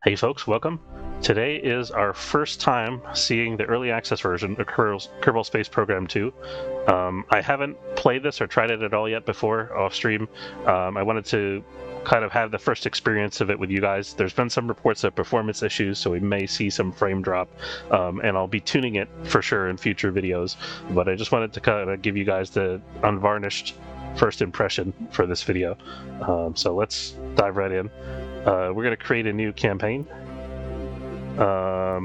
Hey folks, welcome. Today is our first time seeing the early access version of Kerbal Space Program 2. I haven't played this or tried it at all yet before off stream. I wanted to kind of have the first experience of it with you guys. There's been some reports of performance issues, so we may see some frame drop, and I'll be tuning it for sure in future videos. But I just wanted to kind of give you guys the unvarnished first impression for this video. So let's dive right in. We're going to create a new campaign. I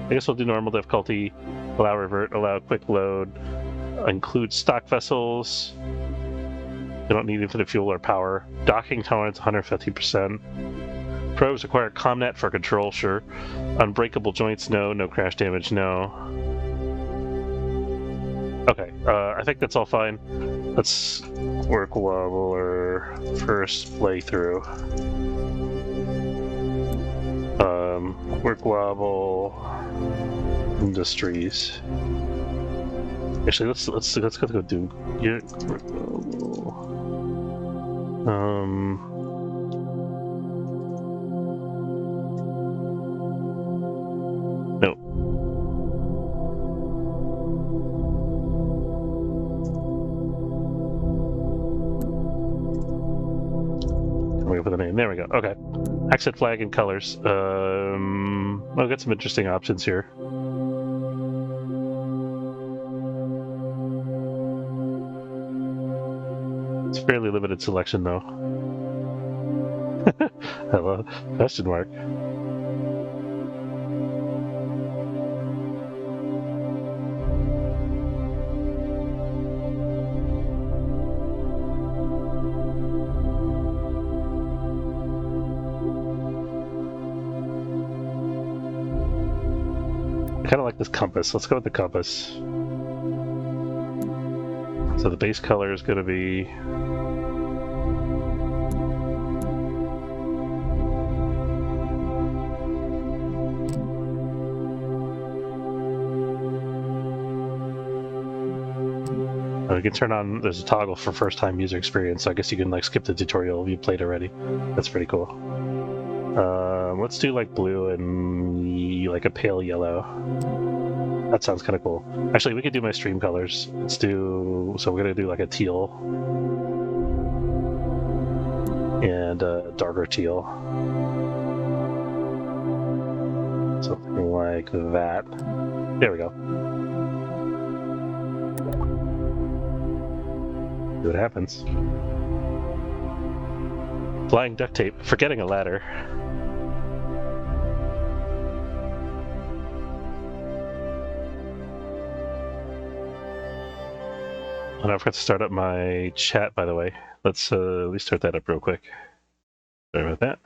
guess we'll do normal difficulty, allow revert, allow quick load, include stock vessels. We don't need infinite fuel or power. Docking tolerance 150%. Probes require comnet for control, sure. Unbreakable joints, no. No crash damage, no. Okay, I think that's all fine. Let's work wobbler first playthrough. Work wobble industries. Actually, let's go do no. Coming up with a name. There we go. Okay. Exit flag and colors. I've got some interesting options here. It's fairly limited selection, though. Hello? Question mark. I kind of like this compass. Let's go with the compass. So the base color is going to be you can turn on, there's a toggle for first time user experience, so I guess you can like skip the tutorial if you played already. That's pretty cool. Let's do like blue and like a pale yellow. That sounds kind of cool. Actually, we could do my stream colors. Let's do, so we're gonna do like a teal and a darker teal. Something like that. There we go. See what happens. Flying duct tape, forgetting a ladder. And I forgot to start up my chat, by the way. Let's at least start that up real quick. Sorry about that.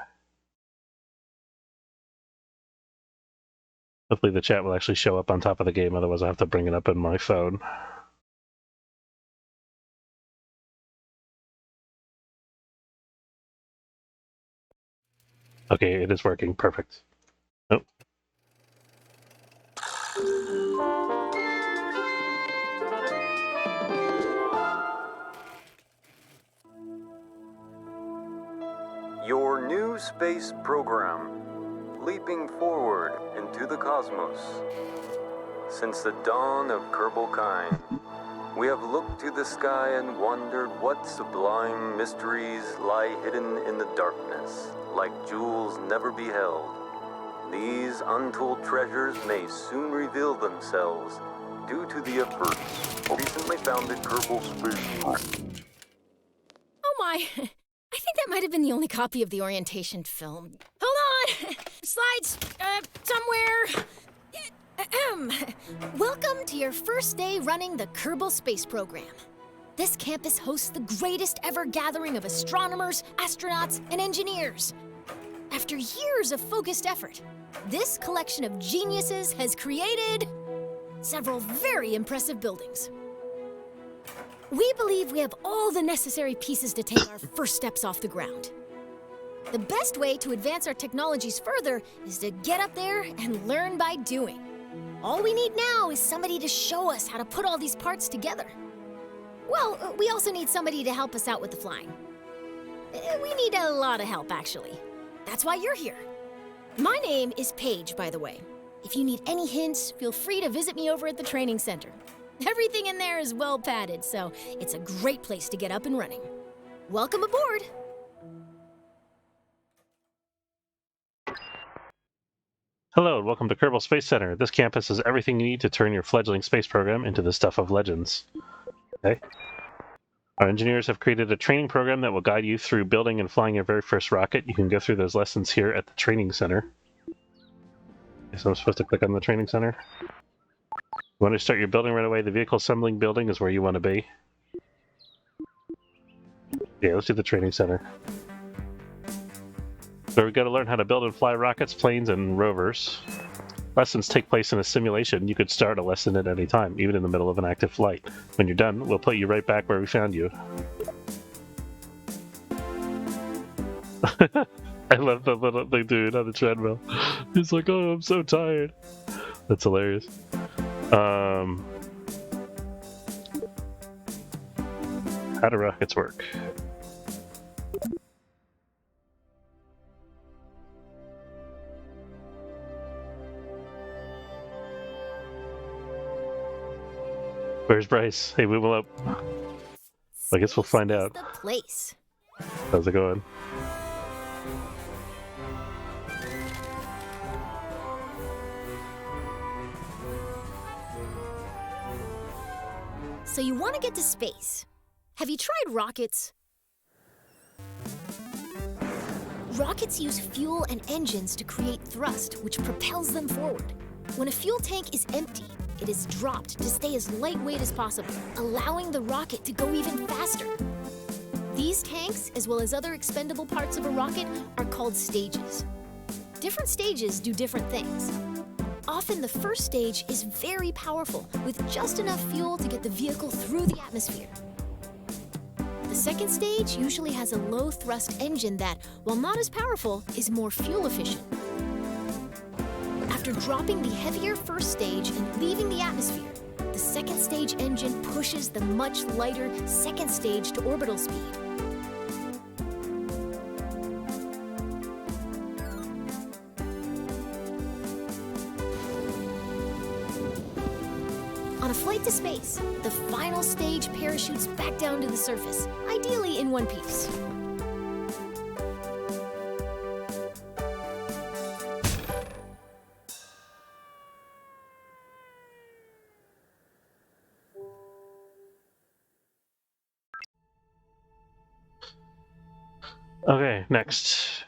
Hopefully the chat will actually show up on top of the game, otherwise I'll have to bring it up on my phone. Okay, it is working. Perfect. Nope. Your new space program, leaping forward into the cosmos. Since the dawn of Kerbal kind, we have looked to the sky and wondered what sublime mysteries lie hidden in the darkness, like jewels never beheld. These untold treasures may soon reveal themselves due to the efforts recently founded Kerbal Space Program. Oh my! I think that might have been the only copy of the orientation film. Hold on! Slides, somewhere. Welcome to your first day running the Kerbal Space Program. This campus hosts the greatest ever gathering of astronomers, astronauts, and engineers. After years of focused effort, this collection of geniuses has created several very impressive buildings. We believe we have all the necessary pieces to take our first steps off the ground. The best way to advance our technologies further is to get up there and learn by doing. All we need now is somebody to show us how to put all these parts together. Well, we also need somebody to help us out with the flying. We need a lot of help, actually. That's why you're here. My name is Paige, by the way. If you need any hints, feel free to visit me over at the training center. Everything in there is well padded, so it's a great place to get up and running. Welcome aboard! Hello, and welcome to Kerbal Space Center. This campus has everything you need to turn your fledgling space program into the stuff of legends. Okay. Our engineers have created a training program that will guide you through building and flying your very first rocket. You can go through those lessons here at the training center. So I'm supposed to click on the training center. You want to start your building right away. The vehicle assembling building is where you want to be. Yeah, let's do the training center. So we've got to learn how to build and fly rockets, planes, and rovers. Lessons take place in a simulation. You could start a lesson at any time, even in the middle of an active flight. When you're done, we'll put you right back where we found you. I love the dude on the treadmill. He's like, oh, I'm so tired. That's hilarious. How do rockets work? Where's Bryce? Hey, move him up. I guess we'll find out. The place. How's it going? So you want to get to space. Have you tried rockets? Rockets use fuel and engines to create thrust, which propels them forward. When a fuel tank is empty, it is dropped to stay as lightweight as possible, allowing the rocket to go even faster. These tanks, as well as other expendable parts of a rocket, are called stages. Different stages do different things. Often the first stage is very powerful, with just enough fuel to get the vehicle through the atmosphere. The second stage usually has a low-thrust engine that, while not as powerful, is more fuel efficient. After dropping the heavier first stage and leaving the atmosphere, the second stage engine pushes the much lighter second stage to orbital speed. On a flight to space, the final stage parachutes back down to the surface, ideally in one piece. Okay, next.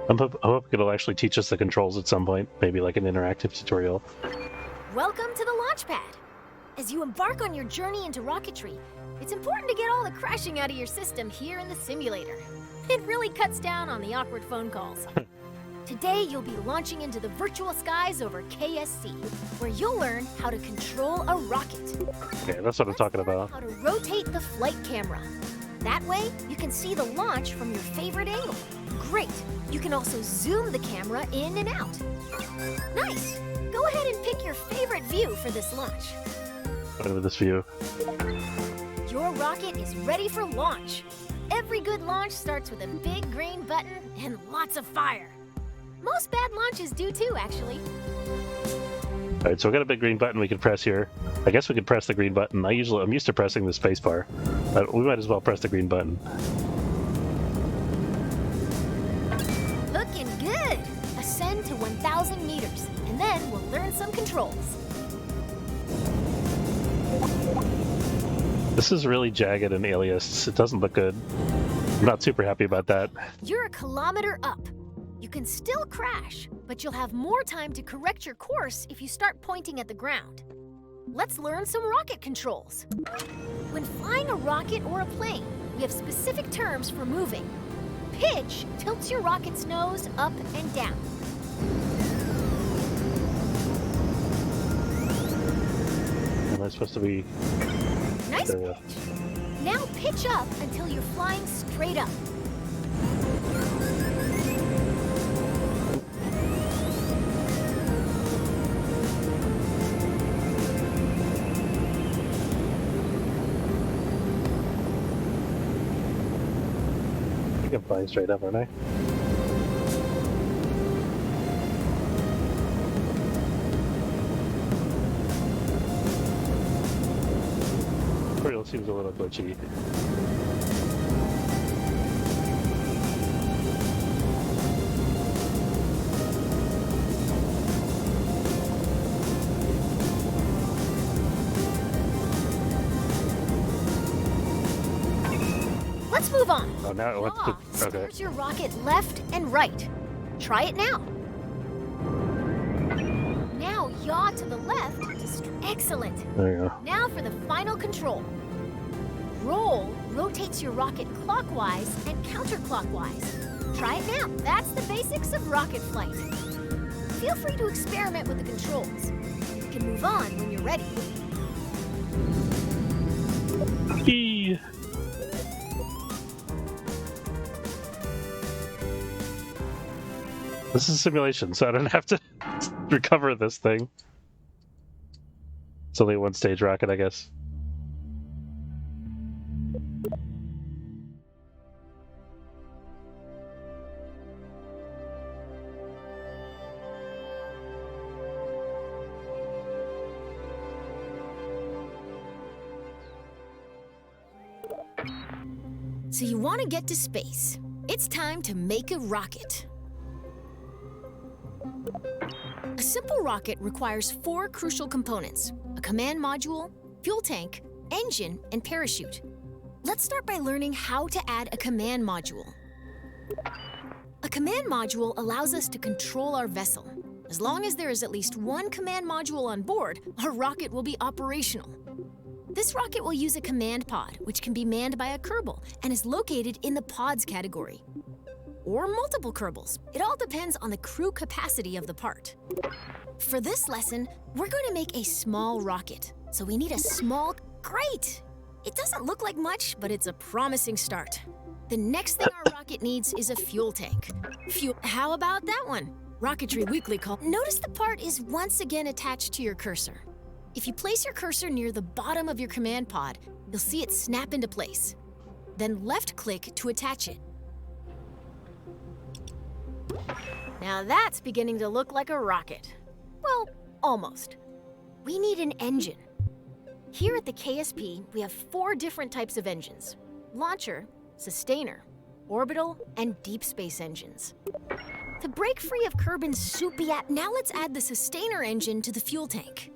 I hope it'll actually teach us the controls at some point, maybe like an interactive tutorial. Welcome to the launch pad. As you embark on your journey into rocketry, it's important to get all the crashing out of your system here in the simulator. It really cuts down on the awkward phone calls. Today, you'll be launching into the virtual skies over KSP, where you'll learn how to control a rocket. Okay, that's what I'm talking about. How to rotate the flight camera. That way, you can see the launch from your favorite angle. Great! You can also zoom the camera in and out. Nice! Go ahead and pick your favorite view for this launch. Whatever this view. Your rocket is ready for launch. Every good launch starts with a big green button and lots of fire. Most bad launches do too, actually. Alright, so we got a big green button we can press here. I guess we could press the green button. I'm used to pressing the space bar, but we might as well press the green button. Looking good! Ascend to 1,000 meters, and then we'll learn some controls. This is really jagged and aliased. It doesn't look good. I'm not super happy about that. You're a kilometer up. You can still crash, but you'll have more time to correct your course if you start pointing at the ground. Let's learn some rocket controls. When flying a rocket or a plane, we have specific terms for moving. Pitch tilts your rocket's nose up and down. Am I supposed to be... Nice pitch. Now pitch up until you're flying straight up. think I'm flying straight up, aren't I? Tutorial seems a little glitchy. Let's move on. Oh, now it wants to. Okay. Steers your rocket left and right. Try it now. Now yaw to the left. Excellent. There you go. Now for the final control. Roll rotates your rocket clockwise and counterclockwise. Try it now. That's the basics of rocket flight. Feel free to experiment with the controls. You can move on when you're ready. Eee. This is a simulation, so I don't have to recover this thing. It's only a one-stage rocket, I guess. So you want to get to space. It's time to make a rocket. A simple rocket requires 4 crucial components: a command module, fuel tank, engine, and parachute. Let's start by learning how to add a command module. A command module allows us to control our vessel. As long as there is at least one command module on board, our rocket will be operational. This rocket will use a command pod, which can be manned by a Kerbal and is located in the pods category. Or multiple Kerbals. It all depends on the crew capacity of the part. For this lesson, we're going to make a small rocket. So we need a small... Great! It doesn't look like much, but it's a promising start. The next thing our rocket needs is a fuel tank. How about that one? Rocketry Weekly call. Notice the part is once again attached to your cursor. If you place your cursor near the bottom of your command pod, you'll see it snap into place. Then left-click to attach it. Now that's beginning to look like a rocket. Well, almost. We need an engine. Here at the KSP, we have 4 different types of engines: launcher, sustainer, orbital, and deep space engines. To break free of Kerbin's soupy app, now let's add the sustainer engine to the fuel tank.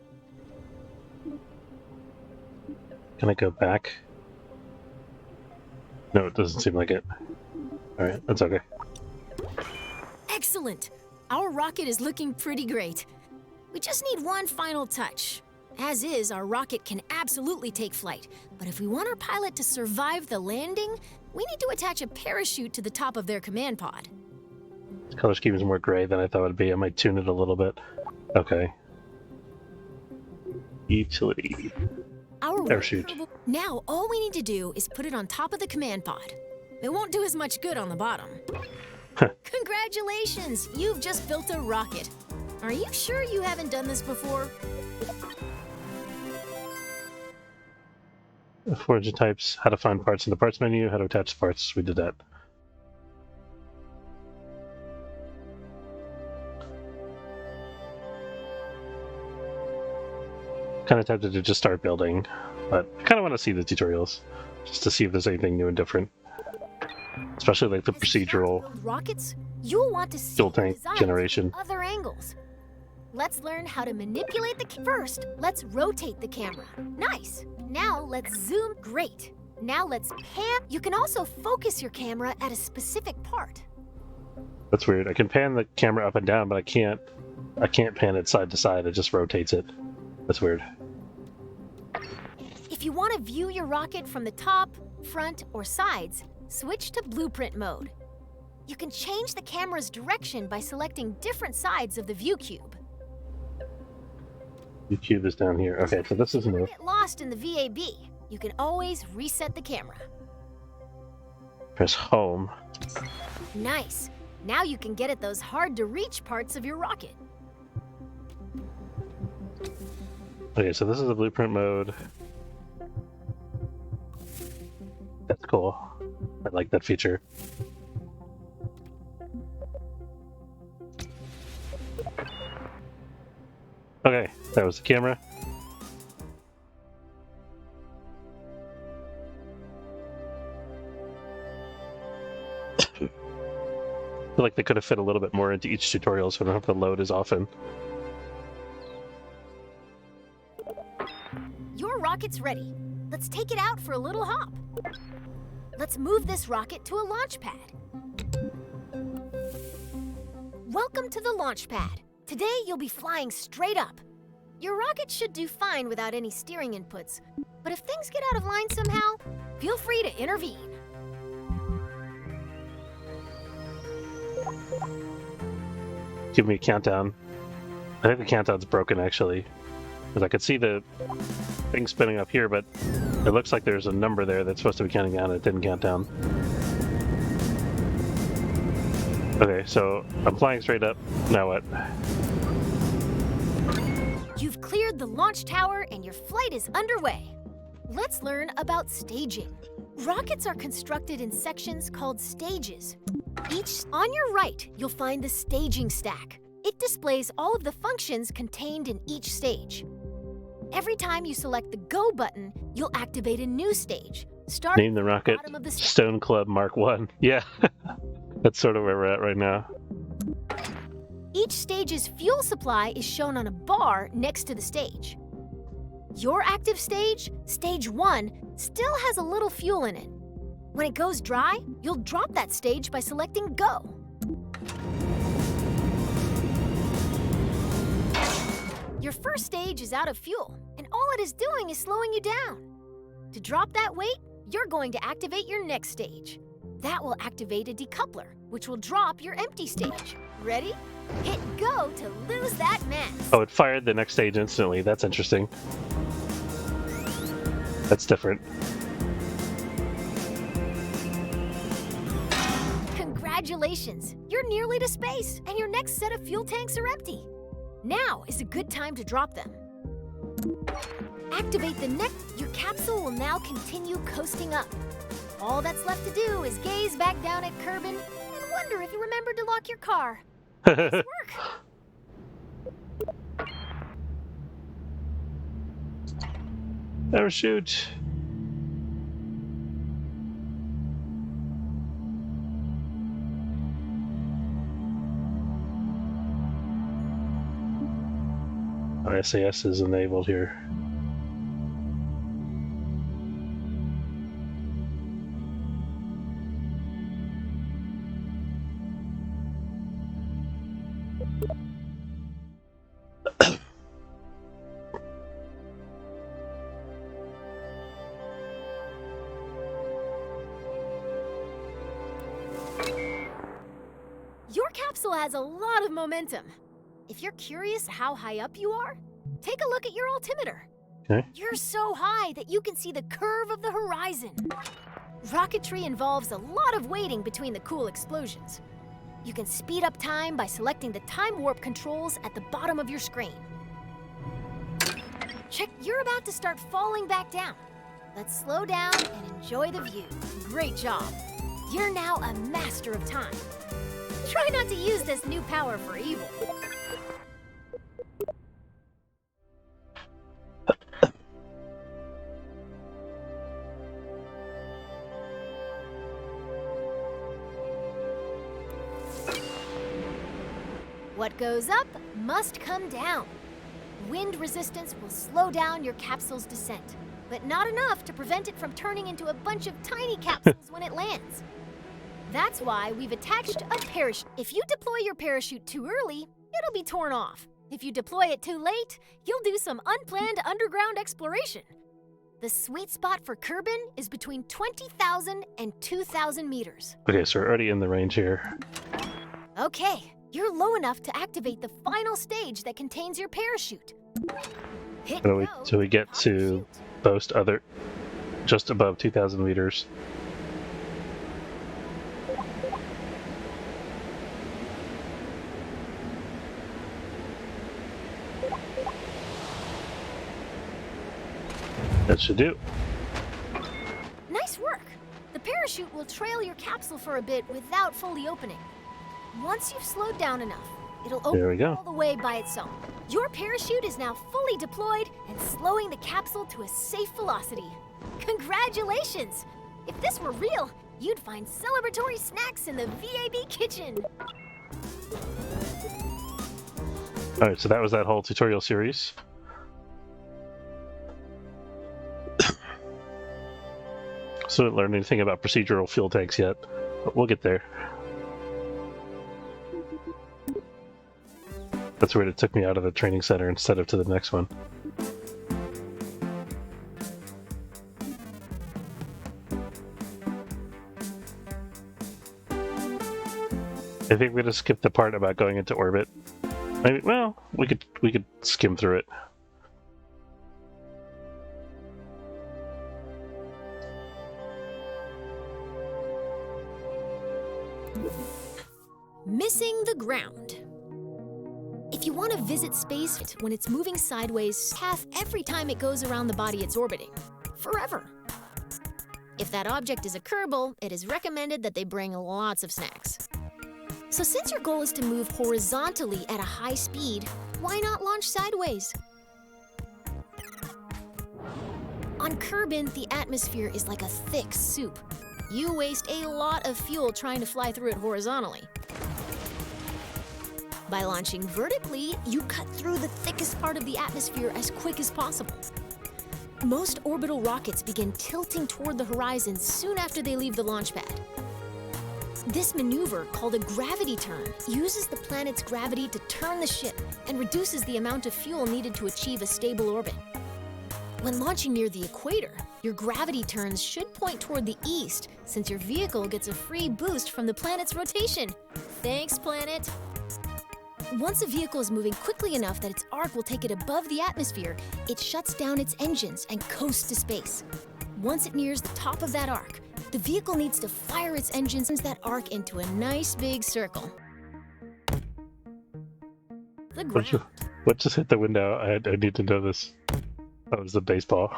Can I go back? No, it doesn't seem like it. Alright, that's okay. Excellent! Our rocket is looking pretty great. We just need one final touch. As is, our rocket can absolutely take flight, but if we want our pilot to survive the landing, we need to attach a parachute to the top of their command pod. This color scheme is more gray than I thought it would be. I might tune it a little bit. Okay. Utility. Our Parachute. Now, all we need to do is put it on top of the command pod. It won't do as much good on the bottom. Congratulations! You've just built a rocket. Are you sure you haven't done this before? 4 engine types, how to find parts in the parts menu, how to attach parts. We did that. Kind of tempted to just start building, but I kind of want to see the tutorials just to see if there's anything new and different. Especially like the procedural rockets, you'll want to see fuel tank generation. Other angles. Let's learn how to manipulate the first. Let's rotate the camera. Nice. Now let's zoom. Great. Now let's pan. You can also focus your camera at a specific part. That's weird. I can pan the camera up and down, but I can't pan it side to side. It just rotates it. That's weird. If you want to view your rocket from the top, front, or sides, switch to blueprint mode. You can change the camera's direction by selecting different sides of the view cube. The cube is down here. Okay, so this is new. Get lost in the VAB. You can always reset the camera. Press home. Nice. Now you can get at those hard-to-reach parts of your rocket. Okay, so this is the blueprint mode. That's cool. I like that feature. Okay, that was the camera. I feel like they could have fit a little bit more into each tutorial so I don't have to load as often. Your rocket's ready. Let's take it out for a little hop. Let's move this rocket to a launch pad. Welcome to the launch pad. Today you'll be flying straight up. Your rocket should do fine without any steering inputs, but if things get out of line somehow, feel free to intervene. Give me a countdown. I think the countdown's broken actually. Because I could see the thing spinning up here, but it looks like there's a number there that's supposed to be counting down and it didn't count down. Okay, so I'm flying straight up. Now what? You've cleared the launch tower and your flight is underway. Let's learn about staging. Rockets are constructed in sections called stages. On your right, you'll find the staging stack. It displays all of the functions contained in each stage. Every time you select the Go button, you'll activate a new stage. Name the rocket Stone Club Mark 1. Yeah, that's sort of where we're at right now. Each stage's fuel supply is shown on a bar next to the stage. Your active stage, Stage 1, still has a little fuel in it. When it goes dry, you'll drop that stage by selecting Go. Your first stage is out of fuel, and all it is doing is slowing you down. To drop that weight, you're going to activate your next stage. That will activate a decoupler, which will drop your empty stage. Ready? Hit Go to lose that mass. Oh, it fired the next stage instantly. That's interesting. That's different. Congratulations! You're nearly to space, and your next set of fuel tanks are empty. Now is a good time to drop them. Activate the next. Your capsule will now continue coasting up. All that's left to do is gaze back down at Kerbin and wonder if you remembered to lock your car. Nice work! Parachute. Our SAS is enabled here. Your capsule has a lot of momentum. If you're curious how high up you are, take a look at your altimeter. Okay. You're so high that you can see the curve of the horizon. Rocketry involves a lot of waiting between the cool explosions. You can speed up time by selecting the time warp controls at the bottom of your screen. Check, you're about to start falling back down. Let's slow down and enjoy the view. Great job. You're now a master of time. Try not to use this new power for evil. What goes up must come down. Wind resistance will slow down your capsule's descent, but not enough to prevent it from turning into a bunch of tiny capsules when it lands. That's why we've attached a parachute. If you deploy your parachute too early, it'll be torn off. If you deploy it too late, you'll do some unplanned underground exploration. The sweet spot for Kerbin is between 20,000 and 2,000 meters. Okay, so we're already in the range here. Okay, you're low enough to activate the final stage that contains your parachute. Hit go So we get to boast other, just above 2,000 meters. That should do. Nice work! The parachute will trail your capsule for a bit without fully opening. Once you've slowed down enough, it'll open There we go. all the way by itself. Your parachute is now fully deployed and slowing the capsule to a safe velocity. Congratulations! If this were real, you'd find celebratory snacks in the VAB kitchen. Alright, so that was that whole tutorial series. So I didn't learn anything about procedural fuel tanks yet, but we'll get there. That's weird, it took me out of the training center instead of to the next one. I think we're gonna skip the part about going into orbit. Maybe, well, we could skim through it. Missing the ground. If you want to visit space when it's moving sideways half every time it goes around the body it's orbiting, forever. If that object is a Kerbal, it is recommended that they bring lots of snacks. So since your goal is to move horizontally at a high speed, why not launch sideways? On Kerbin, the atmosphere is like a thick soup. You waste a lot of fuel trying to fly through it horizontally. By launching vertically, you cut through the thickest part of the atmosphere as quick as possible. Most orbital rockets begin tilting toward the horizon soon after they leave the launch pad. This maneuver, called a gravity turn, uses the planet's gravity to turn the ship and reduces the amount of fuel needed to achieve a stable orbit. When launching near the equator, your gravity turns should point toward the east, since your vehicle gets a free boost from the planet's rotation. Thanks, planet! Once a vehicle is moving quickly enough that its arc will take it above the atmosphere, it shuts down its engines and coasts to space. Once it nears the top of that arc, the vehicle needs to fire its engines that arc into a nice big circle. The ground. What just hit the window? I need to know this. That was the baseball.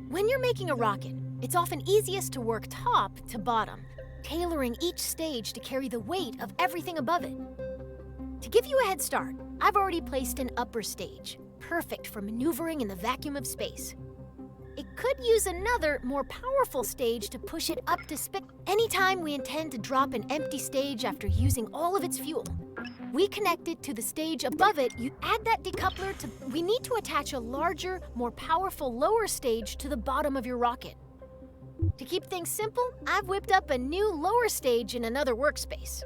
When you're making a rocket, it's often easiest to work top to bottom, tailoring each stage to carry the weight of everything above it. To give you a head start, I've already placed an upper stage, perfect for maneuvering in the vacuum of space. It could use another, more powerful stage to push it up to space. Anytime we intend to drop an empty stage after using all of its fuel, we connect it to the stage above it. You add that decoupler to... We need to attach a larger, more powerful lower stage to the bottom of your rocket. To keep things simple, I've whipped up a new lower stage in another workspace.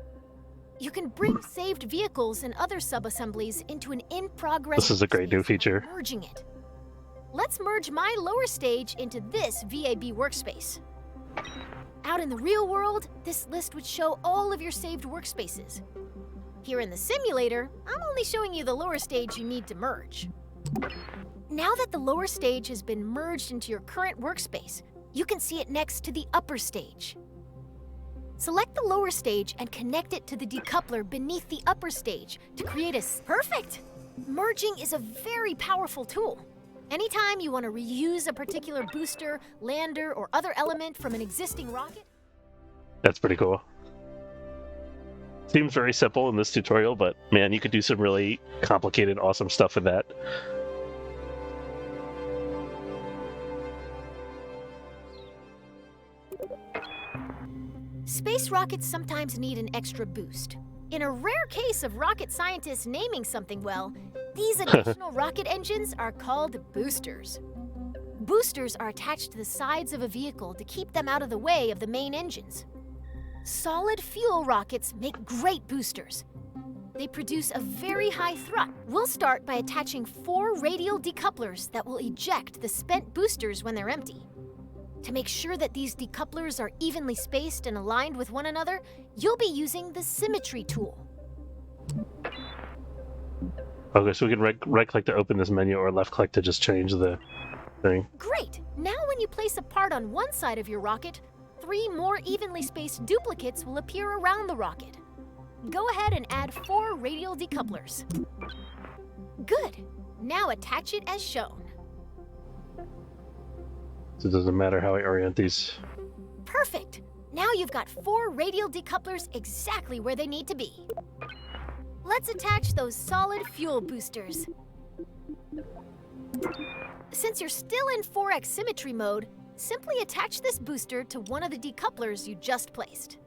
You can bring saved vehicles and other sub-assemblies into an in-progress... This is a great new feature. Merging it. Let's merge my lower stage into this VAB workspace. Out in the real world, this list would show all of your saved workspaces. Here in the simulator, I'm only showing you the lower stage you need to merge. Now that the lower stage has been merged into your current workspace, you can see it next to the upper stage. Select the lower stage and connect it to the decoupler beneath the upper stage to create a... Perfect! Merging is a very powerful tool. Anytime you want to reuse a particular booster, lander, or other element from an existing rocket... That's pretty cool. Seems very simple in this tutorial, but man, you could do some really complicated, awesome stuff with that. Space rockets sometimes need an extra boost. In a rare case of rocket scientists naming something well, these additional rocket engines are called boosters. Boosters are attached to the sides of a vehicle to keep them out of the way of the main engines. Solid fuel rockets make great boosters. They produce a very high thrust. We'll start by attaching 4 radial decouplers that will eject the spent boosters when they're empty. To make sure that these decouplers are evenly spaced and aligned with one another, you'll be using the symmetry tool. Okay, so we can right-click to open this menu or left-click to just change the thing. Great! Now when you place a part on one side of your rocket, 3 more evenly spaced duplicates will appear around the rocket. Go ahead and add 4 radial decouplers. Good. Now attach it as shown. So it doesn't matter how I orient these. Perfect. Now you've got 4 radial decouplers exactly where they need to be. Let's attach those solid fuel boosters. Since you're still in 4x symmetry mode, simply attach this booster to one of the decouplers you just placed.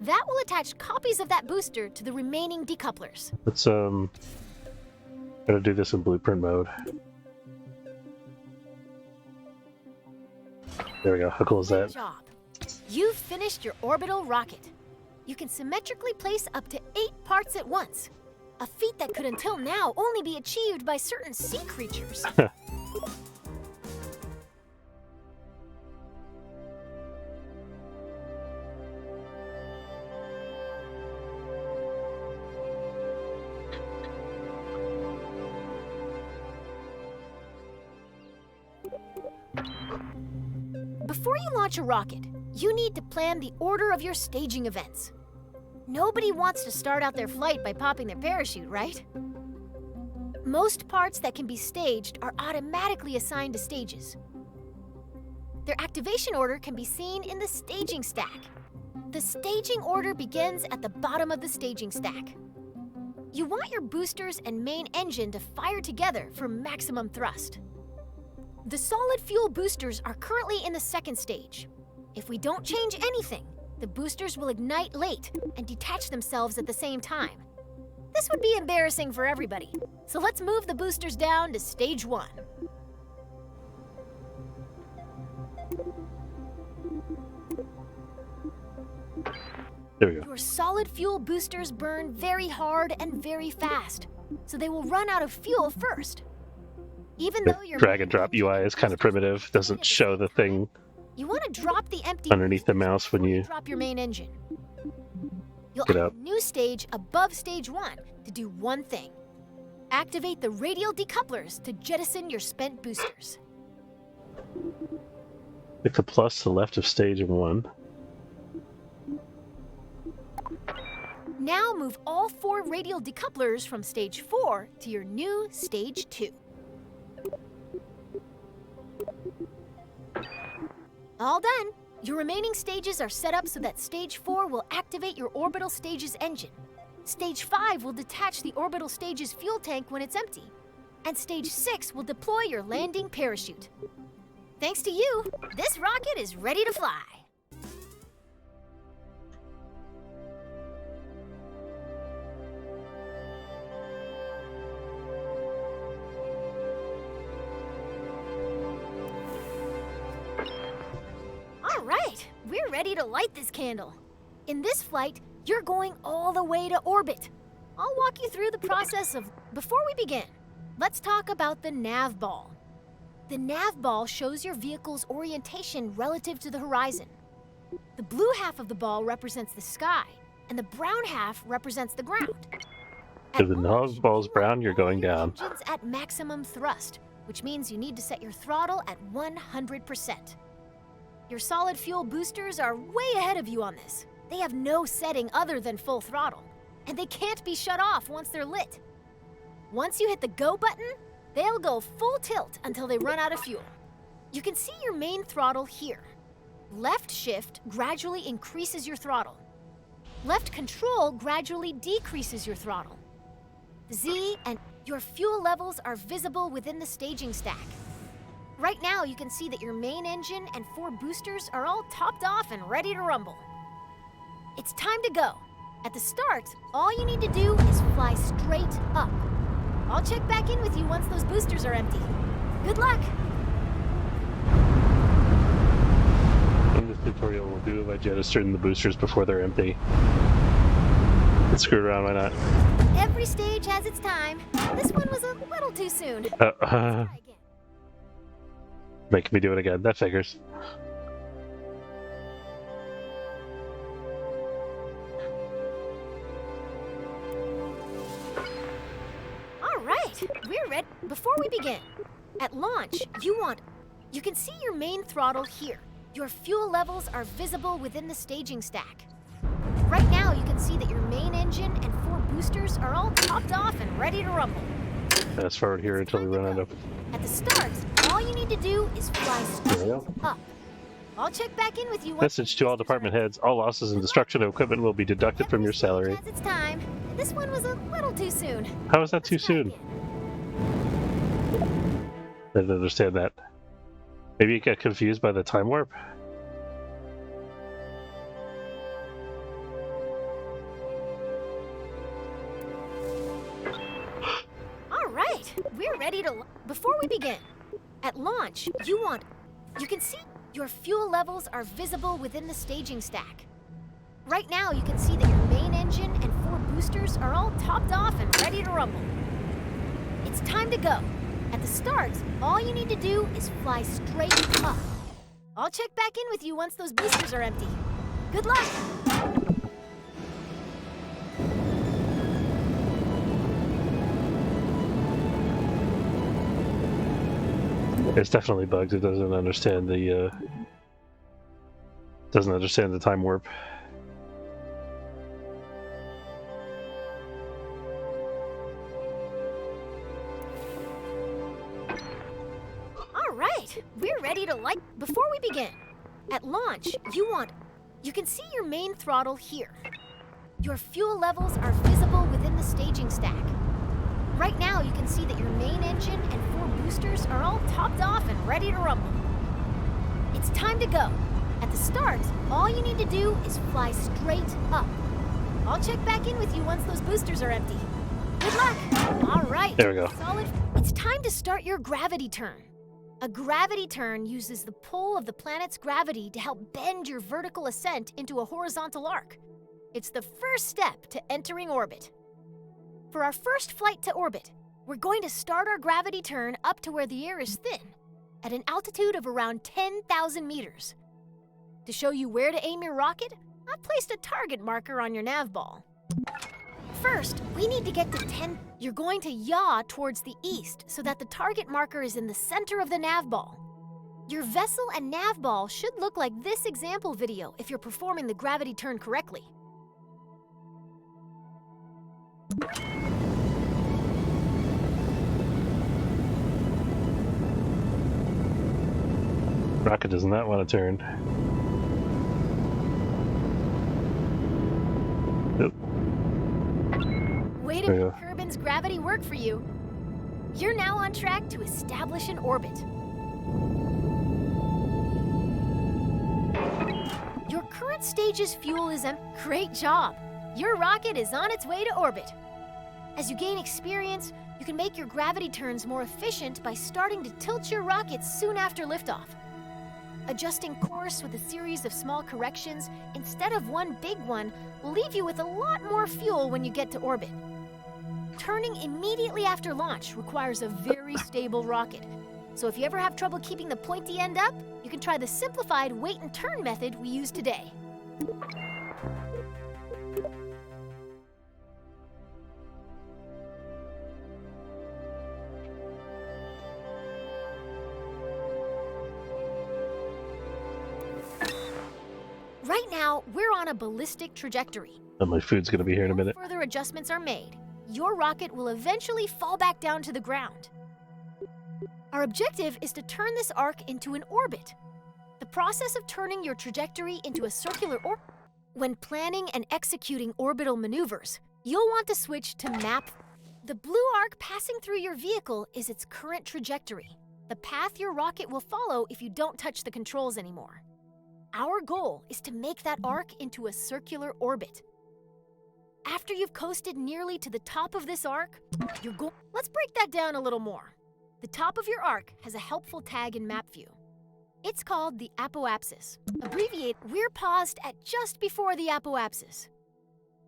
That will attach copies of that booster to the remaining decouplers. Let's gotta do this in blueprint mode. There we go. How cool is that? Good job. You've finished your orbital rocket. You can symmetrically place up to 8 parts at once. A feat that could until now only be achieved by certain sea creatures. Before you launch a rocket, you need to plan the order of your staging events. Nobody wants to start out their flight by popping their parachute, right? Most parts that can be staged are automatically assigned to stages. Their activation order can be seen in the staging stack. The staging order begins at the bottom of the staging stack. You want your boosters and main engine to fire together for maximum thrust. The solid fuel boosters are currently in the 2nd stage. If we don't change anything, the boosters will ignite late and detach themselves at the same time. This would be embarrassing for everybody, so let's move the boosters down to stage 1. There we go. Your solid fuel boosters burn very hard and very fast, so they will run out of fuel first. Even though your Drag and drop UI is kind of primitive. Doesn't show the thing you want to drop the empty underneath the mouse when you drop your main engine. You'll get add up. a new stage above stage 1 to do one thing. Activate the radial decouplers to jettison your spent boosters. Click the plus to the left of stage 1. Now move all 4 radial decouplers from stage 4 to your new stage 2. All done. Your remaining stages are set up so that stage 4 will activate your orbital stage's engine. Stage 5 will detach the orbital stage's fuel tank when it's empty. And stage 6 will deploy your landing parachute. Thanks to you, this rocket is ready to fly. All right, we're ready to light this candle. In this flight, you're going all the way to orbit. I'll walk you through the process of... Before we begin, let's talk about the nav ball. The nav ball shows your vehicle's orientation relative to the horizon. The blue half of the ball represents the sky, and the brown half represents the ground. If the nav ball's brown, you're going down. Engines at maximum thrust, which means you need to set your throttle at 100%. Your solid fuel boosters are way ahead of you on this. They have no setting other than full throttle, and they can't be shut off once they're lit. Once you hit the go button, they'll go full tilt until they run out of fuel. You can see your main throttle here. Left shift gradually increases your throttle. Left control gradually decreases your throttle. Z and your fuel levels are visible within the staging stack. Right now, you can see that your main engine and 4 boosters are all topped off and ready to rumble. It's time to go. At the start, all you need to do is fly straight up. I'll check back in with you once those boosters are empty. Good luck! In this tutorial, we'll do if I jettison the boosters before they're empty. Let's screw around, why not? Every stage has its time. This one was a little too soon. Make me do it again. That figures. All right, we're ready. Before we begin, at launch, you can see your main throttle here. Your fuel levels are visible within the staging stack. Right now, you can see that your main engine and 4 boosters are all topped off and ready to rumble. Fast forward here until we run out of... At the start, all you need to do is fly straight up. I'll check back in with you. Message to all department heads: all losses and destruction of equipment will be deducted from your salary. Has its time. This one was a little too soon. How is that too soon? I didn't understand that. Maybe you got confused by the time warp? Alright, we're ready to... Before we begin, at launch, you can see your fuel levels are visible within the staging stack. Right now, you can see that your main engine and 4 boosters are all topped off and ready to rumble. It's time to go. At the start, all you need to do is fly straight up. I'll check back in with you once those boosters are empty. Good luck! It's definitely bugs. It doesn't understand the time warp. All right, we're ready to light. Before we begin, at launch, you can see your main throttle here. Your fuel levels are visible within the staging stack. Right now, you can see that your main engine and 4 boosters are all topped off and ready to rumble. It's time to go. At the start, all you need to do is fly straight up. I'll check back in with you once those boosters are empty. Good luck! All right. There we go. Solid. It's time to start your gravity turn. A gravity turn uses the pull of the planet's gravity to help bend your vertical ascent into a horizontal arc. It's the first step to entering orbit. For our first flight to orbit, we're going to start our gravity turn up to where the air is thin, at an altitude of around 10,000 meters. To show you where to aim your rocket, I've placed a target marker on your nav ball. First, we need to get to 10. You're going to yaw towards the east so that the target marker is in the center of the nav ball. Your vessel and nav ball should look like this example video if you're performing the gravity turn correctly. Rocket does not want to turn. Nope. Way to make Kerbin's gravity work for you. You're now on track to establish an orbit. Your current stage's fuel is empty. Great job! Your rocket is on its way to orbit. As you gain experience, you can make your gravity turns more efficient by starting to tilt your rocket soon after liftoff. Adjusting course with a series of small corrections instead of one big one will leave you with a lot more fuel when you get to orbit. Turning immediately after launch requires a very stable rocket. So if you ever have trouble keeping the pointy end up, you can try the simplified wait and turn method we use today. Right now, we're on a ballistic trajectory. And my food's going to be here in a minute. If further adjustments are made, your rocket will eventually fall back down to the ground. Our objective is to turn this arc into an orbit. The process of turning your trajectory into a circular orbit. When planning and executing orbital maneuvers, you'll want to switch to map. The blue arc passing through your vehicle is its current trajectory, the path your rocket will follow if you don't touch the controls anymore. Our goal is to make that arc into a circular orbit. After you've coasted nearly to the top of this arc, let's break that down a little more. The top of your arc has a helpful tag in map view. It's called the apoapsis. We're paused at just before the apoapsis.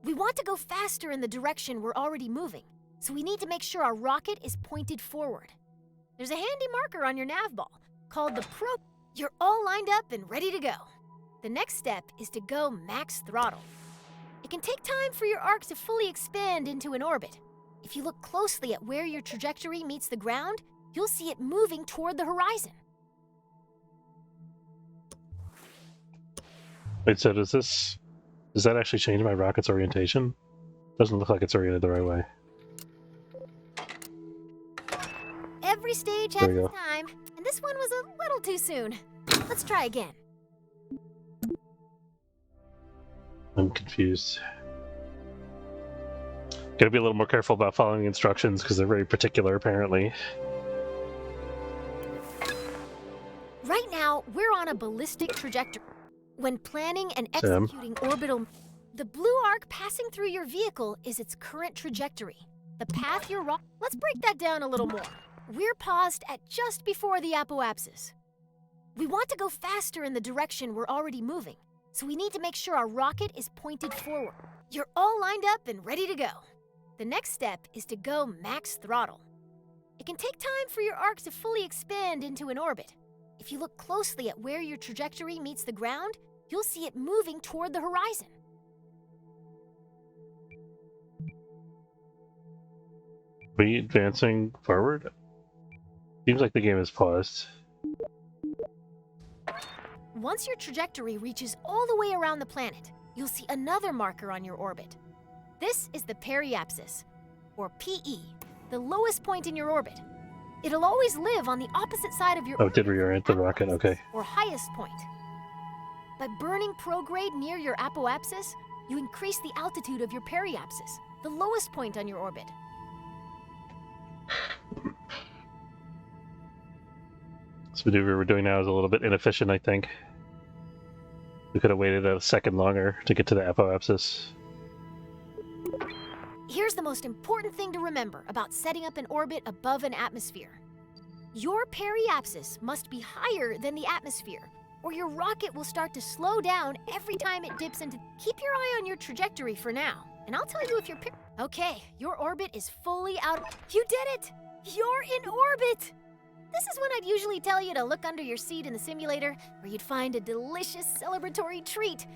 We want to go faster in the direction we're already moving, so we need to make sure our rocket is pointed forward. There's a handy marker on your nav ball called the pro. You're all lined up and ready to go. The next step is to go max throttle. It can take time for your arc to fully expand into an orbit. If you look closely at where your trajectory meets the ground, you'll see it moving toward the horizon. Wait, so does this Does that actually change my rocket's orientation? Doesn't look like it's oriented the right way. Every stage has its time, and this one was a little too soon. Let's try again. I'm confused. Gotta be a little more careful about following instructions because they're very particular, apparently. Right now, we're on a ballistic trajectory. When planning and executing orbital, the blue arc passing through your vehicle is its current trajectory. The path you're on. Let's break that down a little more. We're paused at just before the apoapsis. We want to go faster in the direction we're already moving, so we need to make sure our rocket is pointed forward. You're all lined up and ready to go. The next step is to go max throttle. It can take time for your arc to fully expand into an orbit. If you look closely at where your trajectory meets the ground, you'll see it moving toward the horizon. Are we advancing forward? Seems like the game is paused. Once your trajectory reaches all the way around the planet, you'll see another marker on your orbit. This is the periapsis, or PE, the lowest point in your orbit. It'll always live on the opposite side of your Oh, it did reorient the rocket, okay. or highest point. By burning prograde near your apoapsis, you increase the altitude of your periapsis, the lowest point on your orbit. This maneuver we're doing now is a little bit inefficient, I think. We could have waited a second longer to get to the apoapsis. Here's the most important thing to remember about setting up an orbit above an atmosphere. Your periapsis must be higher than the atmosphere, or your rocket will start to slow down every time it dips into... Keep your eye on your trajectory for now, and I'll tell you if you're... Okay, your orbit is fully out... You did it! You're in orbit! This is when I'd usually tell you to look under your seat in the simulator, where you'd find a delicious celebratory treat.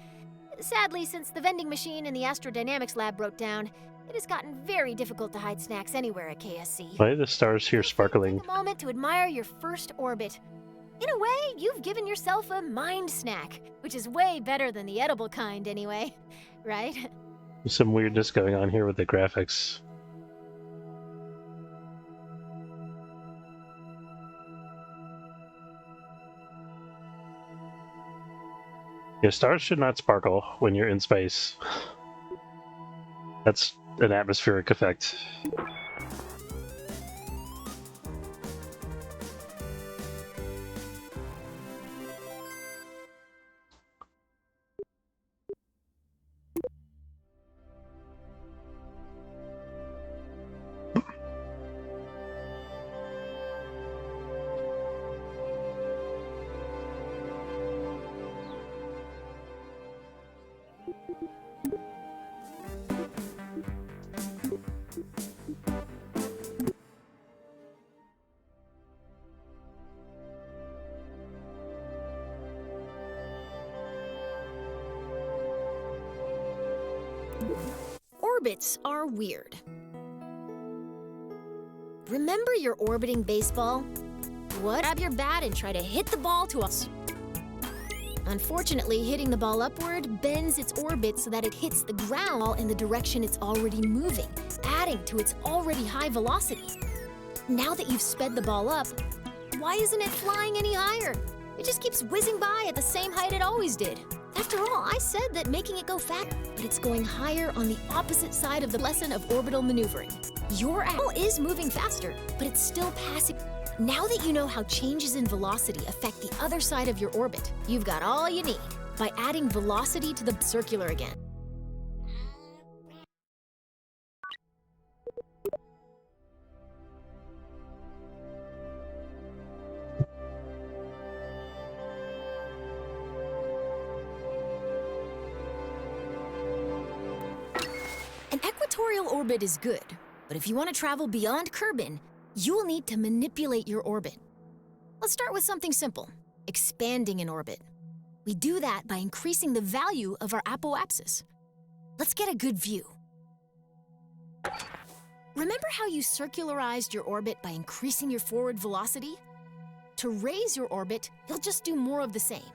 Sadly, since the vending machine in the astrodynamics lab broke down, it has gotten very difficult to hide snacks anywhere at KSC. Why are the stars here sparkling? Take a moment to admire your first orbit. In a way, you've given yourself a mind snack, which is way better than the edible kind anyway, right? There's some weirdness going on here with the graphics. Yeah, stars should not sparkle when you're in space. That's an atmospheric effect. Orbits are weird. Remember your orbiting baseball? What? Grab your bat and try to hit the ball to us. Unfortunately, hitting the ball upward bends its orbit so that it hits the ground in the direction it's already moving, adding to its already high velocity. Now that you've sped the ball up, why isn't it flying any higher? It just keeps whizzing by at the same height it always did. After all, I said that making it go fast, but it's going higher on the opposite side of the lesson of orbital maneuvering. Your apple is moving faster, but it's still passing. Now that you know how changes in velocity affect the other side of your orbit, you've got all you need by adding velocity to the circular again. An equatorial orbit is good, but if you want to travel beyond Kerbin, you will need to manipulate your orbit. Let's start with something simple, expanding an orbit. We do that by increasing the value of our apoapsis. Let's get a good view. Remember how you circularized your orbit by increasing your forward velocity? To raise your orbit, you'll just do more of the same.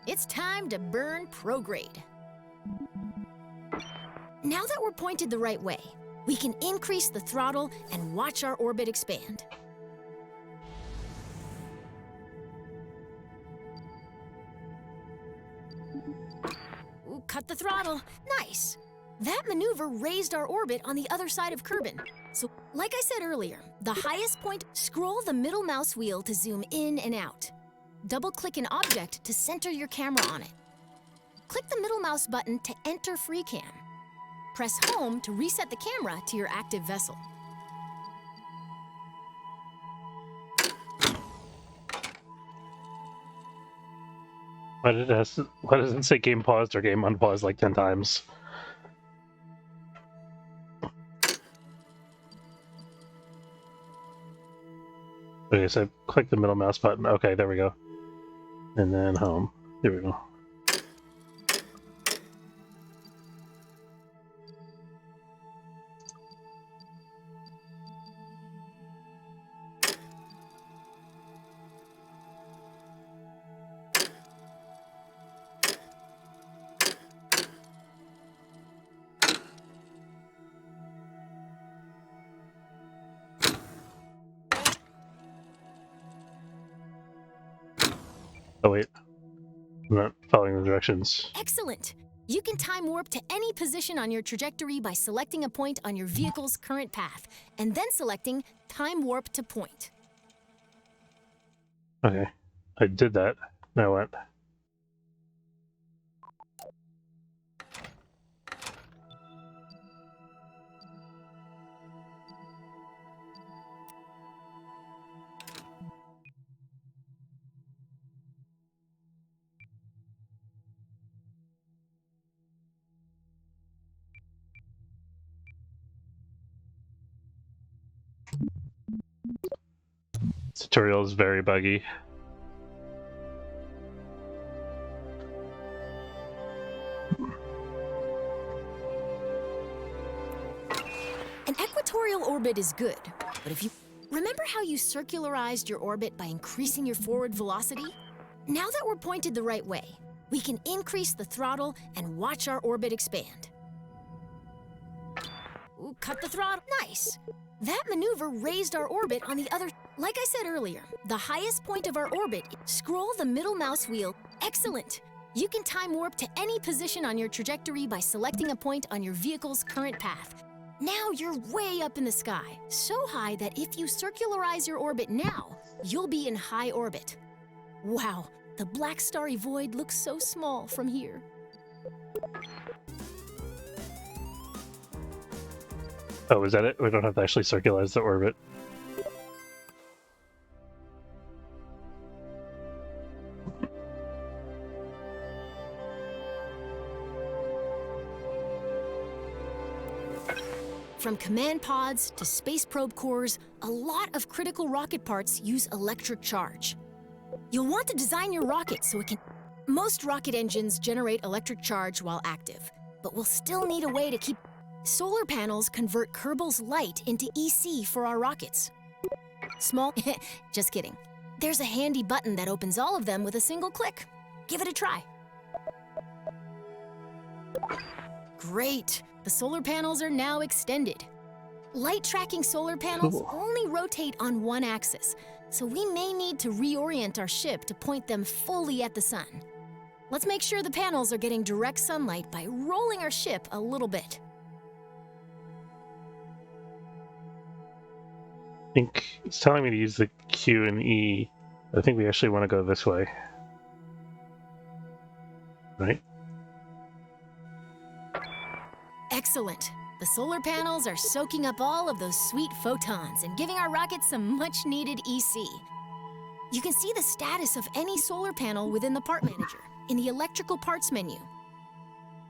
It's time to burn prograde. Now that we're pointed the right way, we can increase the throttle and watch our orbit expand. Ooh, cut the throttle. Nice. That maneuver raised our orbit on the other side of Kerbin. So, like I said earlier, the highest point, scroll the middle mouse wheel to zoom in and out. Double-click an object to center your camera on it. Click the middle mouse button to enter FreeCam. Press Home to reset the camera to your active vessel. Why does it say game paused or game unpaused like 10 times? Okay, so click the middle mouse button. Okay, there we go. And then home. There we go. Oh wait, I'm not following the directions. Excellent. You can time warp to any position on your trajectory by selecting a point on your vehicle's current path, and then selecting Time Warp to Point. Okay, I did that. Now what? This tutorial is very buggy. An equatorial orbit is good, but if you remember how you circularized your orbit by increasing your forward velocity? Now that we're pointed the right way, we can increase the throttle and watch our orbit expand. Ooh, cut the throttle. Nice. That maneuver raised our orbit on the other. Like I said earlier, the highest point of our orbit, scroll the middle mouse wheel. Excellent. You can time warp to any position on your trajectory by selecting a point on your vehicle's current path. Now you're way up in the sky, so high that if you circularize your orbit now, you'll be in high orbit. Wow, the black starry void looks so small from here. Oh, is that it? We don't have to actually circularize the orbit. From command pods to space probe cores, a lot of critical rocket parts use electric charge. You'll want to design your rocket so it can... Most rocket engines generate electric charge while active, but we'll still need a way to keep... Solar panels convert Kerbal's light into EC for our rockets. Small... Just kidding. There's a handy button that opens all of them with a single click. Give it a try. Great! The solar panels are now extended. Light-tracking solar panels only rotate on one axis, so we may need to reorient our ship to point them fully at the sun. Let's make sure the panels are getting direct sunlight by rolling our ship a little bit. I think it's telling me to use the Q and E. I think we actually want to go this way. Right? Excellent. The solar panels are soaking up all of those sweet photons and giving our rocket some much-needed EC. You can see the status of any solar panel within the Part Manager in the Electrical Parts menu.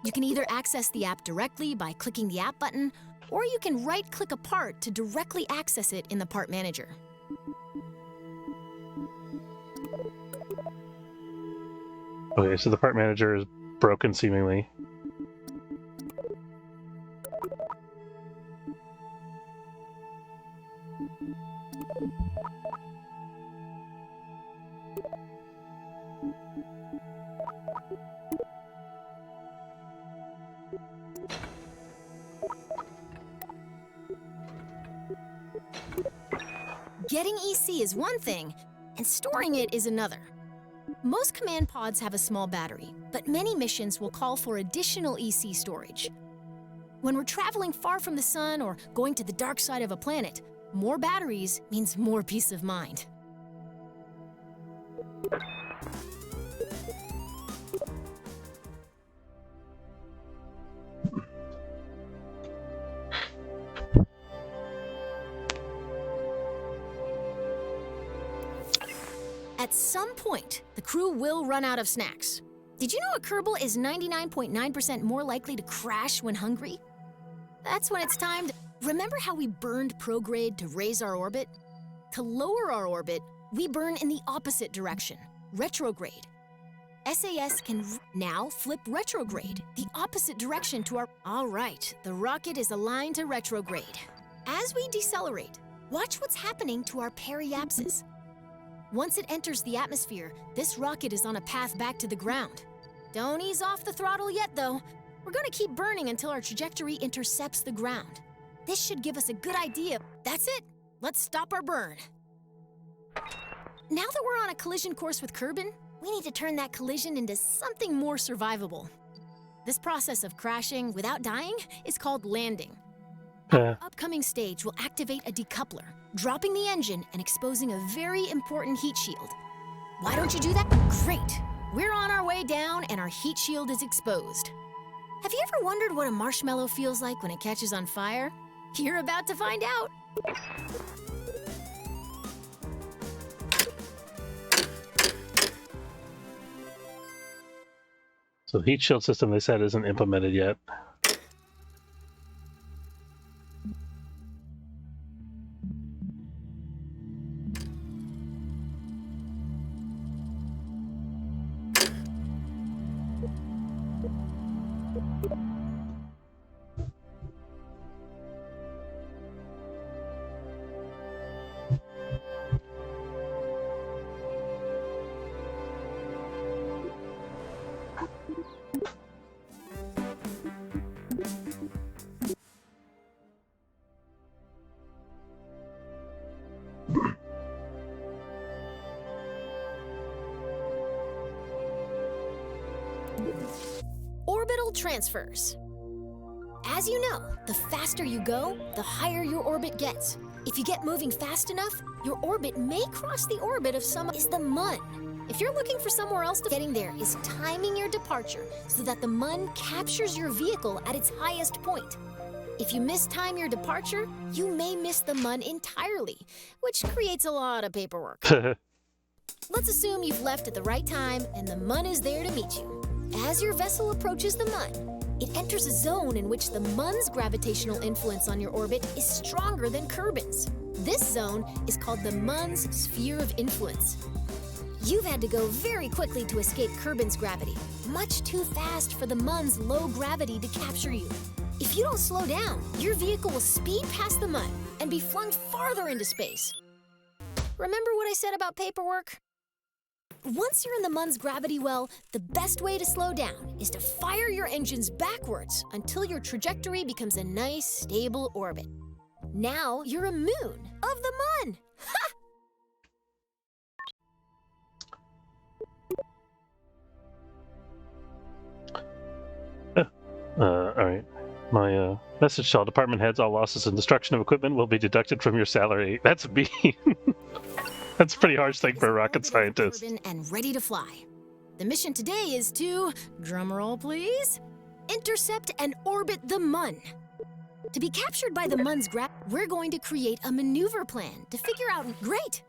You can either access the app directly by clicking the app button, or you can right-click a part to directly access it in the Part Manager. Okay, so the Part Manager is broken seemingly. Getting EC is one thing, and storing it is another. Most command pods have a small battery, but many missions will call for additional EC storage. When we're traveling far from the sun or going to the dark side of a planet, more batteries means more peace of mind. At some point, the crew will run out of snacks. Did you know a Kerbal is 99.9% more likely to crash when hungry? That's when it's time to... Remember how we burned prograde to raise our orbit? To lower our orbit, we burn in the opposite direction, retrograde. SAS can now flip retrograde, the opposite direction to our... All right, the rocket is aligned to retrograde. As we decelerate, watch what's happening to our periapsis. Once it enters the atmosphere, this rocket is on a path back to the ground. Don't ease off the throttle yet, though. We're going to keep burning until our trajectory intercepts the ground. This should give us a good idea. That's it. Let's stop our burn. Now that we're on a collision course with Kerbin, we need to turn that collision into something more survivable. This process of crashing without dying is called landing. Our upcoming stage will activate a decoupler, dropping the engine and exposing a very important heat shield. Why don't you do that? Great! We're on our way down and our heat shield is exposed. Have you ever wondered what a marshmallow feels like when it catches on fire? You're about to find out. So heat shield system, they said, isn't implemented yet. Orbital transfers. As you know, the faster you go, the higher your orbit gets. If you get moving fast enough, your orbit may cross the orbit of some is the MUN. If you're looking for somewhere else to getting there is timing your departure so that the MUN captures your vehicle at its highest point. If you mistime your departure, you may miss the MUN entirely, which creates a lot of paperwork. Let's assume you've left at the right time and the MUN is there to meet you. As your vessel approaches the MUN, it enters a zone in which the MUN's gravitational influence on your orbit is stronger than Kerbin's. This zone is called the MUN's sphere of influence. You've had to go very quickly to escape Kerbin's gravity, much too fast for the MUN's low gravity to capture you. If you don't slow down, your vehicle will speed past the MUN and be flung farther into space. Remember what I said about paperwork? Once you're in the MUN's gravity well, the best way to slow down is to fire your engines backwards until your trajectory becomes a nice, stable orbit. Now you're immune of the MUN! Ha! Alright. My message to all department heads, all losses and destruction of equipment will be deducted from your salary. That's mean. That's a pretty harsh thing for a rocket scientist. And ready to fly. The mission today is to, drumroll please, intercept and orbit the MUN. To be captured by the MUN's we're going to create a maneuver plan to figure out. Great!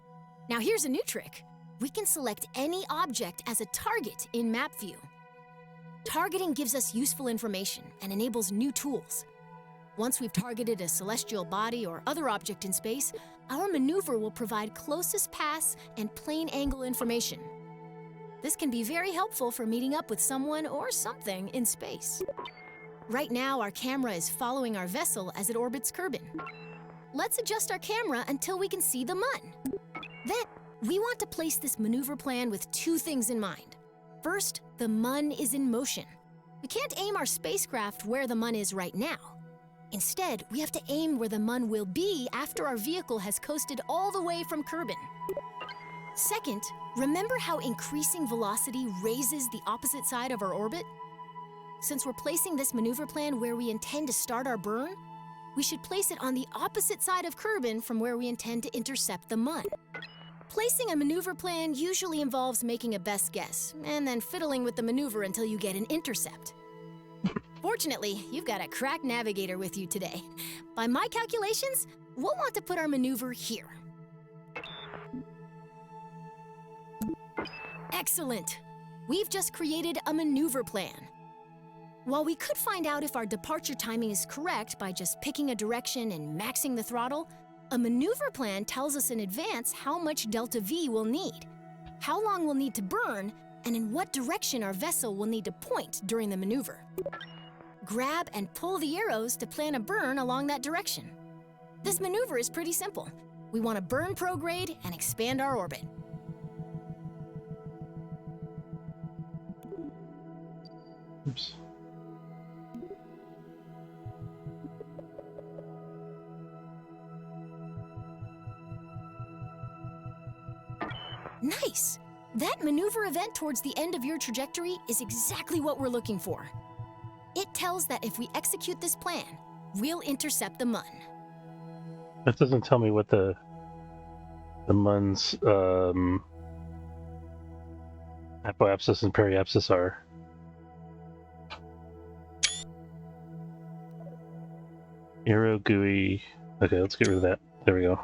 Now here's a new trick. We can select any object as a target in map view. Targeting gives us useful information and enables new tools. Once we've targeted a celestial body or other object in space, our maneuver will provide closest pass and plane angle information. This can be very helpful for meeting up with someone or something in space. Right now, our camera is following our vessel as it orbits Kerbin. Let's adjust our camera until we can see the MUN. Then, we want to place this maneuver plan with two things in mind. First, the MUN is in motion. We can't aim our spacecraft where the MUN is right now. Instead, we have to aim where the Mun will be after our vehicle has coasted all the way from Kerbin. Second, remember how increasing velocity raises the opposite side of our orbit? Since we're placing this maneuver plan where we intend to start our burn, we should place it on the opposite side of Kerbin from where we intend to intercept the Mun. Placing a maneuver plan usually involves making a best guess, and then fiddling with the maneuver until you get an intercept. Fortunately, you've got a crack navigator with you today. By my calculations, we'll want to put our maneuver here. Excellent! We've just created a maneuver plan. While we could find out if our departure timing is correct by just picking a direction and maxing the throttle, a maneuver plan tells us in advance how much delta V we'll need, how long we'll need to burn, and in what direction our vessel will need to point during the maneuver. Grab and pull the arrows to plan a burn along that direction. This maneuver is pretty simple. We want to burn prograde and expand our orbit. Oops. Nice! That maneuver event towards the end of your trajectory is exactly what we're looking for. It tells that if we execute this plan, we'll intercept the Mun. That doesn't tell me what the Mun's apoapsis and periapsis are. Aero GUI. Okay, let's get rid of that. There we go.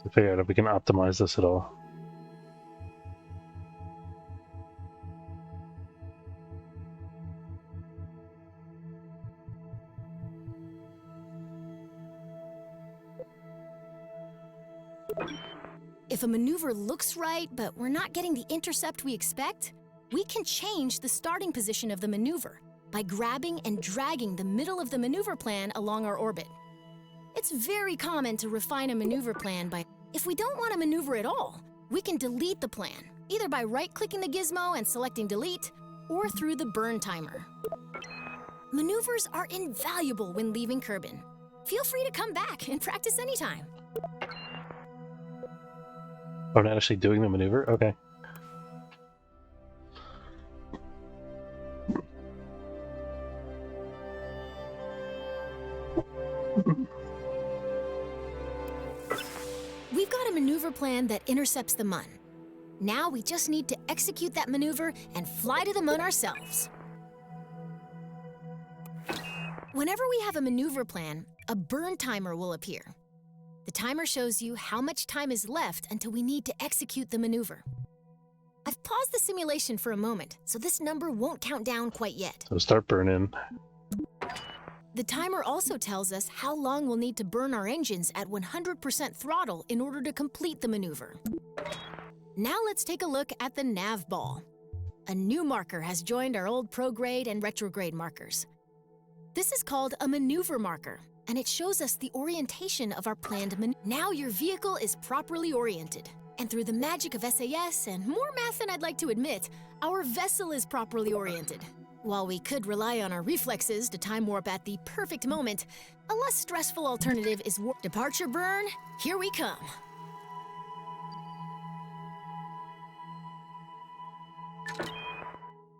To figure out if we can optimize this at all. If a maneuver looks right, but we're not getting the intercept we expect, we can change the starting position of the maneuver by grabbing and dragging the middle of the maneuver plan along our orbit. It's very common to refine a maneuver plan by, if we don't want to maneuver at all, we can delete the plan, either by right-clicking the gizmo and selecting delete, or through the burn timer. Maneuvers are invaluable when leaving Kerbin. Feel free to come back and practice anytime. Oh, not actually doing the maneuver? Okay. We've got a maneuver plan that intercepts the Mun. Now we just need to execute that maneuver and fly to the Mun ourselves. Whenever we have a maneuver plan, a burn timer will appear. The timer shows you how much time is left until we need to execute the maneuver. I've paused the simulation for a moment, so this number won't count down quite yet. So start burning. The timer also tells us how long we'll need to burn our engines at 100% throttle in order to complete the maneuver. Now let's take a look at the nav ball. A new marker has joined our old prograde and retrograde markers. This is called a maneuver marker, and it shows us the orientation of our planned maneuver. Now your vehicle is properly oriented, and through the magic of SAS and more math than I'd like to admit, our vessel is properly oriented. While we could rely on our reflexes to time warp at the perfect moment, a less stressful alternative is departure burn. Here we come.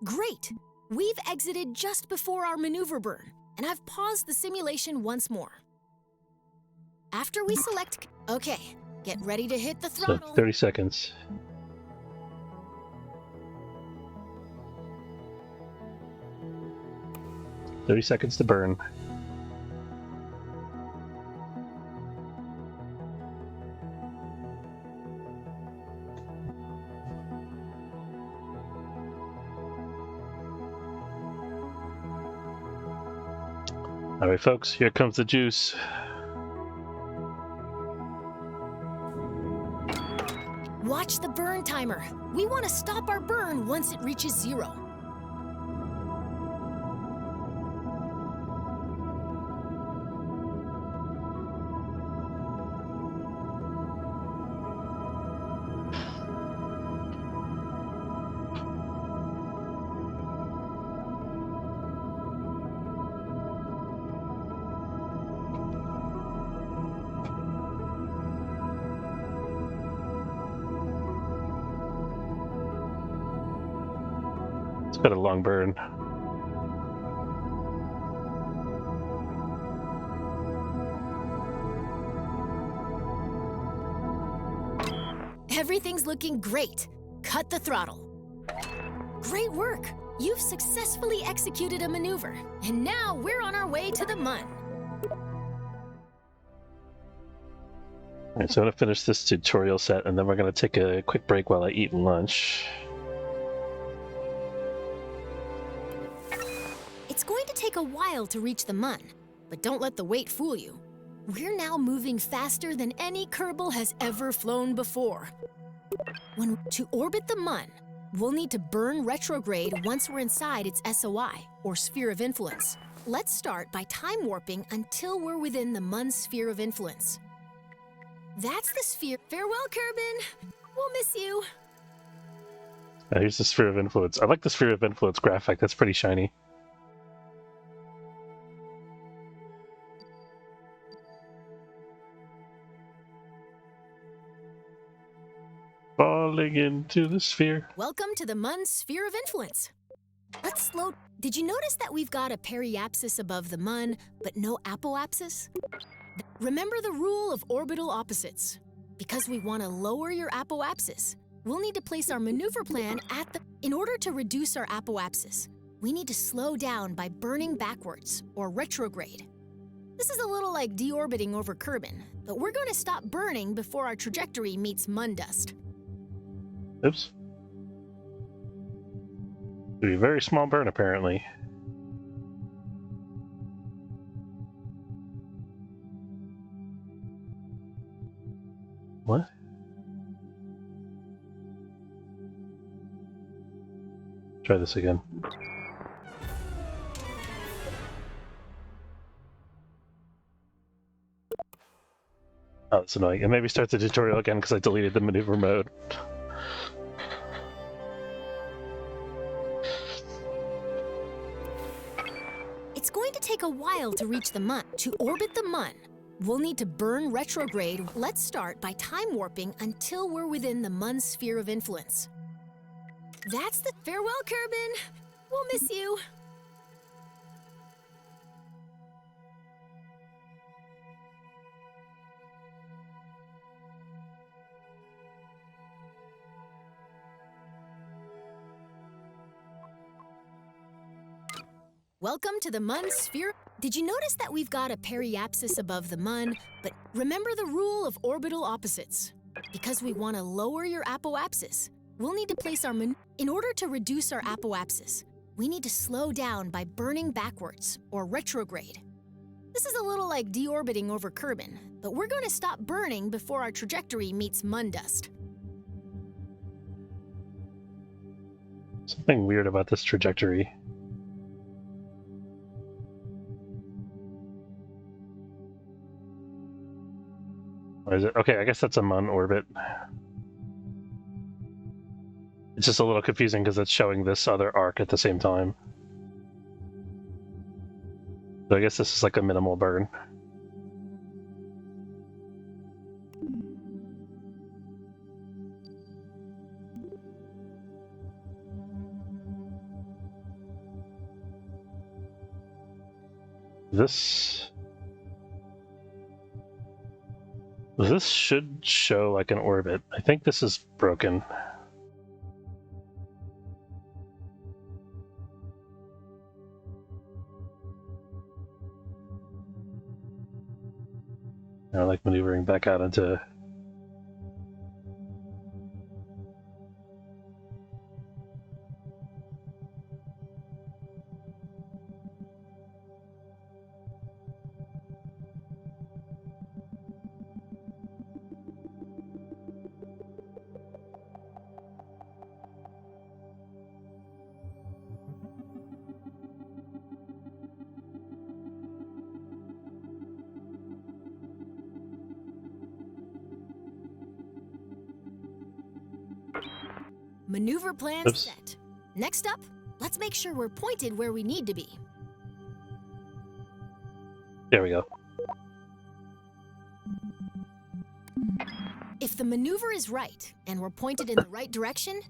Great! We've exited just before our maneuver burn, and I've paused the simulation once more. After we select... Okay, get ready to hit the So throttle. 30 seconds. "30 seconds to burn." All right, folks, here comes the juice. Watch the burn timer. We want to stop our burn once it reaches 0. It's been a long burn. Everything's looking great. Cut the throttle. Great work! You've successfully executed a maneuver, and now we're on our way to the Mun. Alright, so I'm going to finish this tutorial set, and then we're going to take a quick break while I eat lunch. It's going to take a while to reach the Mun, but don't let the wait fool you. We're now moving faster than any Kerbal has ever flown before. To orbit the Mun, we'll need to burn retrograde once we're inside its SOI, or Sphere of Influence. Let's start by time warping until we're within the Mun's Sphere of Influence. That's the sphere. Farewell, Kerbin. We'll miss you. Here's the Sphere of Influence. I like the Sphere of Influence graphic. That's pretty shiny. Falling into the sphere. Welcome to the Mun's Sphere of Influence. Let's slow. Did you notice that we've got a periapsis above the Mun, but no apoapsis? Remember the rule of orbital opposites. Because we want to lower your apoapsis, we'll need to place our maneuver plan at the... In order to reduce our apoapsis, we need to slow down by burning backwards, or retrograde. This is a little like deorbiting over Kerbin, but we're going to stop burning before our trajectory meets Mun dust. Oops. A very small burn, apparently. What? Try this again. Oh, that's annoying. And maybe start the tutorial again because I deleted the maneuver mode. It's going to take a while to reach the Mun. To orbit the Mun, we'll need to burn retrograde. Let's start by time warping until we're within the Mun's Sphere of Influence. That's the... Farewell, Kerbin. We'll miss you. Welcome to the Mun's Sphere. Did you notice that we've got a periapsis above the Mun, but remember the rule of orbital opposites? Because we want to lower your apoapsis, we'll need to place our In order to reduce our apoapsis, we need to slow down by burning backwards, or retrograde. This is a little like deorbiting over Kerbin, but we're going to stop burning before our trajectory meets Mun dust. Something weird about this trajectory. What is it? Okay, I guess that's a Mun orbit. It's just a little confusing because it's showing this other arc at the same time. So I guess this is like a minimal burn. This should show like an orbit. I think this is broken. I like maneuvering back out into... Maneuver plan Oops. set. Next up, let's make sure we're pointed where we need to be. There we go. If the maneuver is right and we're pointed in the right direction,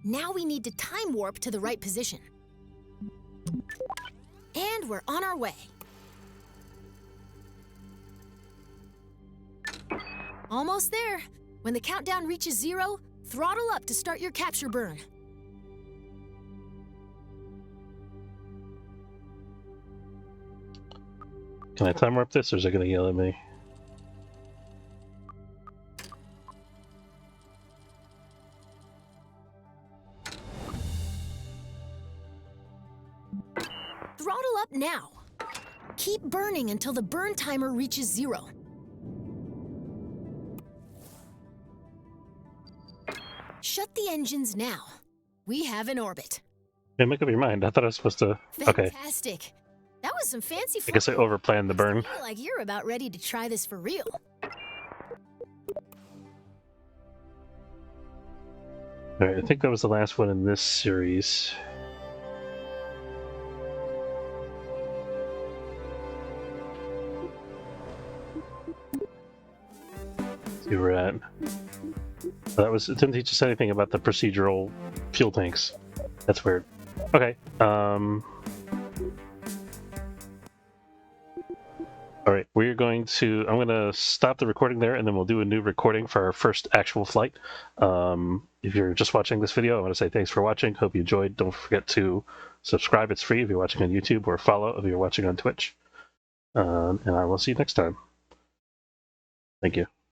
now we need to time warp to the right position. And we're on our way. Almost there. When the countdown reaches 0, throttle up to start your capture burn. Can I time warp this, or is it going to yell at me? Throttle up now. Keep burning until the burn timer reaches 0. Shut the engines now. We have an orbit. Hey, make up your mind. I thought I was supposed to... Okay. Fantastic. That was some fancy I guess I overplanned the burn. I feel like you're about ready to try this for real. Alright, I think that was the last one in this series. See where we're at. That was... It didn't teach us anything about the procedural fuel tanks. That's weird. Okay, Alright, we're going to... I'm going to stop the recording there, and then we'll do a new recording for our first actual flight. If you're just watching this video, I want to say thanks for watching. Hope you enjoyed. Don't forget to subscribe. It's free if you're watching on YouTube, or follow if you're watching on Twitch. And I will see you next time. Thank you.